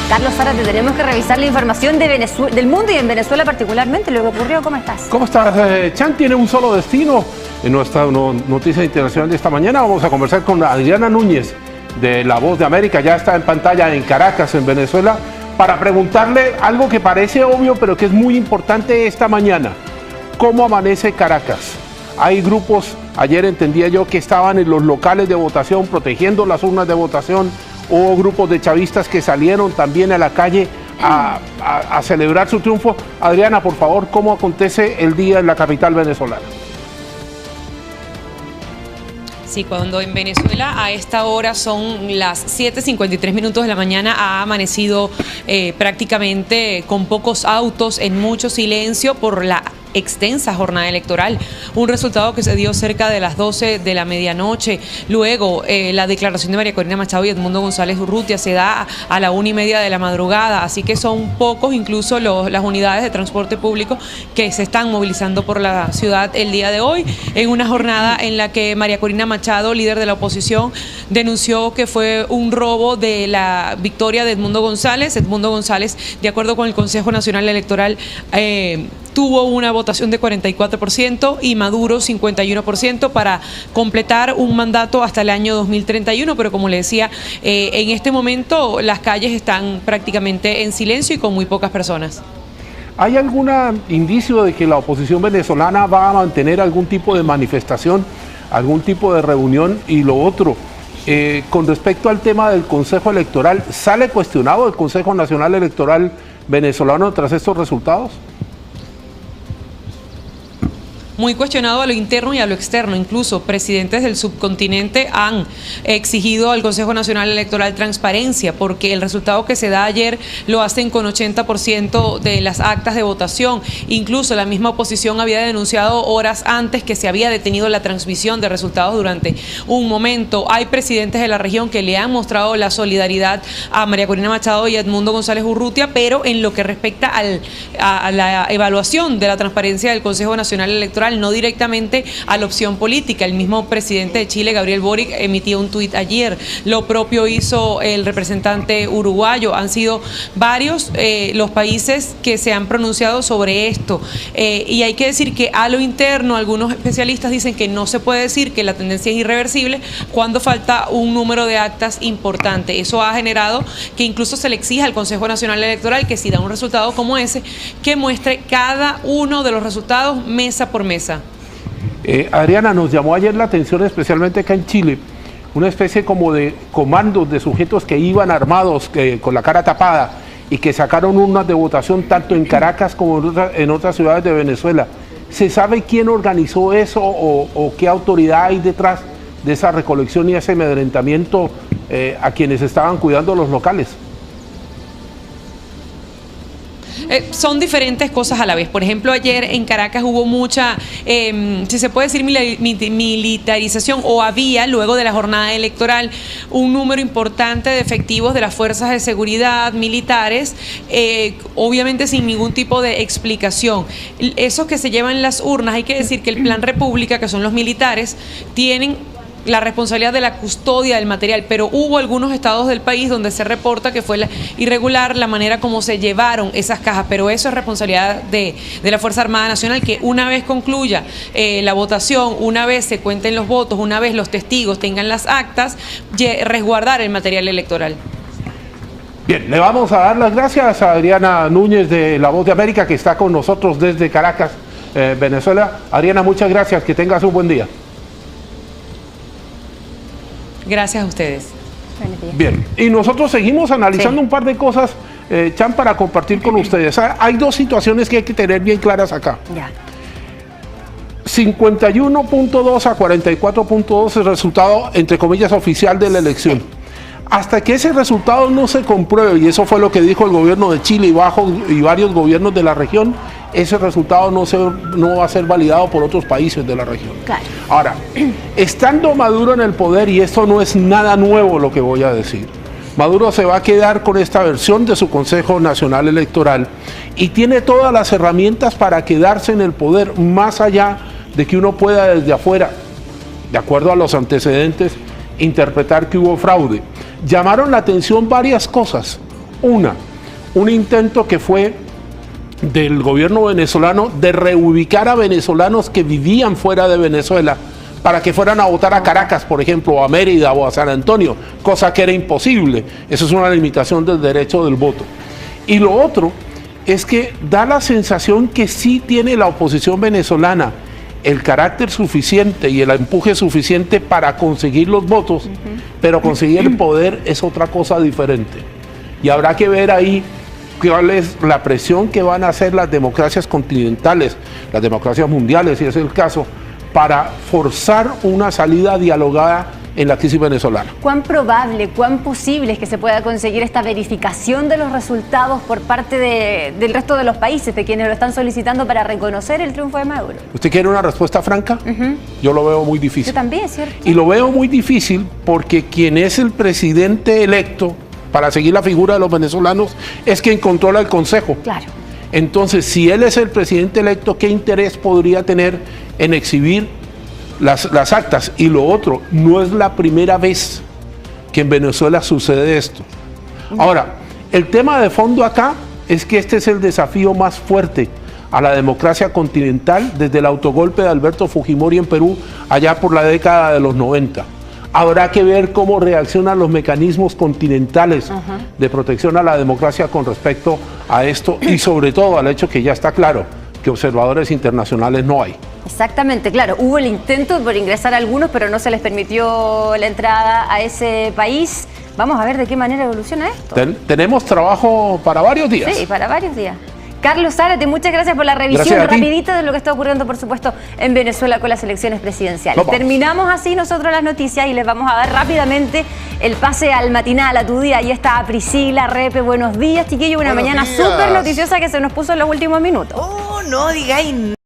Carlos Zárate, tenemos que revisar la información de del mundo y en Venezuela particularmente, lo que ocurrió. ¿Cómo estás? ¿Cómo estás? Chan tiene un solo destino. En nuestra noticia internacional de esta mañana vamos a conversar con Adriana Núñez, de La Voz de América. Ya está en pantalla en Caracas, en Venezuela, para preguntarle algo que parece obvio, pero que es muy importante esta mañana. ¿Cómo amanece Caracas? Hay grupos, ayer entendía yo, que estaban en los locales de votación protegiendo las urnas de votación. Hubo grupos de chavistas que salieron también a la calle a celebrar su triunfo. Adriana, por favor, ¿cómo acontece el día en la capital venezolana? Sí, cuando en Venezuela a esta hora son las 7:53 de la mañana, ha amanecido prácticamente con pocos autos, en mucho silencio por la extensa jornada electoral, un resultado que se dio cerca de las 12 de la medianoche. Luego la declaración de María Corina Machado y Edmundo González Urrutia se da a la 1:30 de la madrugada, así que son pocos incluso las unidades de transporte público que se están movilizando por la ciudad el día de hoy, en una jornada en la que María Corina Machado, líder de la oposición, denunció que fue un robo de la victoria de Edmundo González. Edmundo González, de acuerdo con el Consejo Nacional Electoral, tuvo una votación de 44% y Maduro 51% para completar un mandato hasta el año 2031, pero como le decía, en este momento las calles están prácticamente en silencio y con muy pocas personas. ¿Hay algún indicio de que la oposición venezolana va a mantener algún tipo de manifestación, algún tipo de reunión? Y lo otro, con respecto al tema del Consejo Electoral, ¿sale cuestionado el Consejo Nacional Electoral venezolano tras estos resultados? Muy cuestionado a lo interno y a lo externo. Incluso presidentes del subcontinente han exigido al Consejo Nacional Electoral transparencia, porque el resultado que se da ayer lo hacen con 80% de las actas de votación. Incluso la misma oposición había denunciado horas antes que se había detenido la transmisión de resultados durante un momento. Hay presidentes de la región que le han mostrado la solidaridad a María Corina Machado y a Edmundo González Urrutia, pero en lo que respecta a la evaluación de la transparencia del Consejo Nacional Electoral, no directamente a la opción política. El mismo presidente de Chile, Gabriel Boric, emitió un tuit ayer. Lo propio hizo el representante uruguayo. Han sido varios los países que se han pronunciado sobre esto. Y hay que decir que a lo interno, algunos especialistas dicen que no se puede decir que la tendencia es irreversible cuando falta un número de actas importante. Eso ha generado que incluso se le exija al Consejo Nacional Electoral que, si da un resultado como ese, que muestre cada uno de los resultados mesa por mesa. Adriana, nos llamó ayer la atención, especialmente acá en Chile, una especie como de comandos de sujetos que iban armados, con la cara tapada, y que sacaron urnas de votación tanto en Caracas como en otras ciudades de Venezuela. ¿Se sabe quién organizó eso o qué autoridad hay detrás de esa recolección y ese amedrentamiento a quienes estaban cuidando los locales? Son diferentes cosas a la vez. Por ejemplo, ayer en Caracas hubo mucha, si se puede decir, militarización, o había, luego de la jornada electoral, un número importante de efectivos de las fuerzas de seguridad militares, obviamente sin ningún tipo de explicación. Esos que se llevan las urnas, hay que decir que el Plan República, que son los militares, tienen la responsabilidad de la custodia del material, pero hubo algunos estados del país donde se reporta que fue irregular la manera como se llevaron esas cajas, pero eso es responsabilidad de la Fuerza Armada Nacional, que una vez concluya la votación, una vez se cuenten los votos, una vez los testigos tengan las actas, resguardar el material electoral. Bien, le vamos a dar las gracias a Adriana Núñez de La Voz de América, que está con nosotros desde Caracas, Venezuela. Adriana, muchas gracias, que tengas un buen día. Gracias a ustedes. Bien, y nosotros seguimos analizando un par de cosas, Chan, para compartir con ustedes. Hay dos situaciones que hay que tener bien claras acá. Ya. 51.2 a 44.2 es el resultado, entre comillas, oficial de la elección. Hasta que ese resultado no se compruebe, y eso fue lo que dijo el gobierno de Chile y varios gobiernos de la región, ese resultado no va a ser validado por otros países de la región. Claro. Ahora, estando Maduro en el poder, y esto no es nada nuevo lo que voy a decir, Maduro se va a quedar con esta versión de su Consejo Nacional Electoral y tiene todas las herramientas para quedarse en el poder, más allá de que uno pueda desde afuera, de acuerdo a los antecedentes, interpretar que hubo fraude. Llamaron la atención varias cosas. Un intento que fue del gobierno venezolano de reubicar a venezolanos que vivían fuera de Venezuela para que fueran a votar a Caracas, por ejemplo, o a Mérida o a San Antonio, cosa que era imposible. Eso es una limitación del derecho del voto. Y lo otro es que da la sensación que sí tiene la oposición venezolana el carácter suficiente y el empuje suficiente para conseguir los votos, pero conseguir el poder es otra cosa diferente. Y habrá que ver ahí cuál es la presión que van a hacer las democracias continentales, las democracias mundiales, si es el caso, para forzar una salida dialogada en la crisis venezolana. ¿Cuán probable, cuán posible es que se pueda conseguir esta verificación de los resultados por parte del resto de los países, de quienes lo están solicitando para reconocer el triunfo de Maduro? ¿Usted quiere una respuesta franca? Yo lo veo muy difícil. Yo también, ¿cierto? Y lo veo muy difícil porque quien es el presidente electo para seguir la figura de los venezolanos es quien controla el Consejo. Claro. Entonces, si él es el presidente electo, ¿qué interés podría tener en exhibir las actas? Y lo otro, no es la primera vez que en Venezuela sucede esto. Ahora, el tema de fondo acá es que este es el desafío más fuerte a la democracia continental desde el autogolpe de Alberto Fujimori en Perú allá por la década de los 90. Habrá que ver cómo reaccionan los mecanismos continentales de protección a la democracia con respecto a esto y sobre todo al hecho que ya está claro que observadores internacionales no hay. Exactamente, claro, hubo el intento por ingresar a algunos, pero no se les permitió la entrada a ese país. Vamos a ver de qué manera evoluciona esto. Tenemos trabajo para varios días. Sí, para varios días. Carlos Zárate, muchas gracias por la revisión rapidita de lo que está ocurriendo, por supuesto, en Venezuela con las elecciones presidenciales. Terminamos así nosotros las noticias y les vamos a dar rápidamente el pase al matinal, a tu día. Ahí está Priscila, Repe, buenos días, chiquillos. Una mañana súper noticiosa que se nos puso en los últimos minutos. Oh, no digáis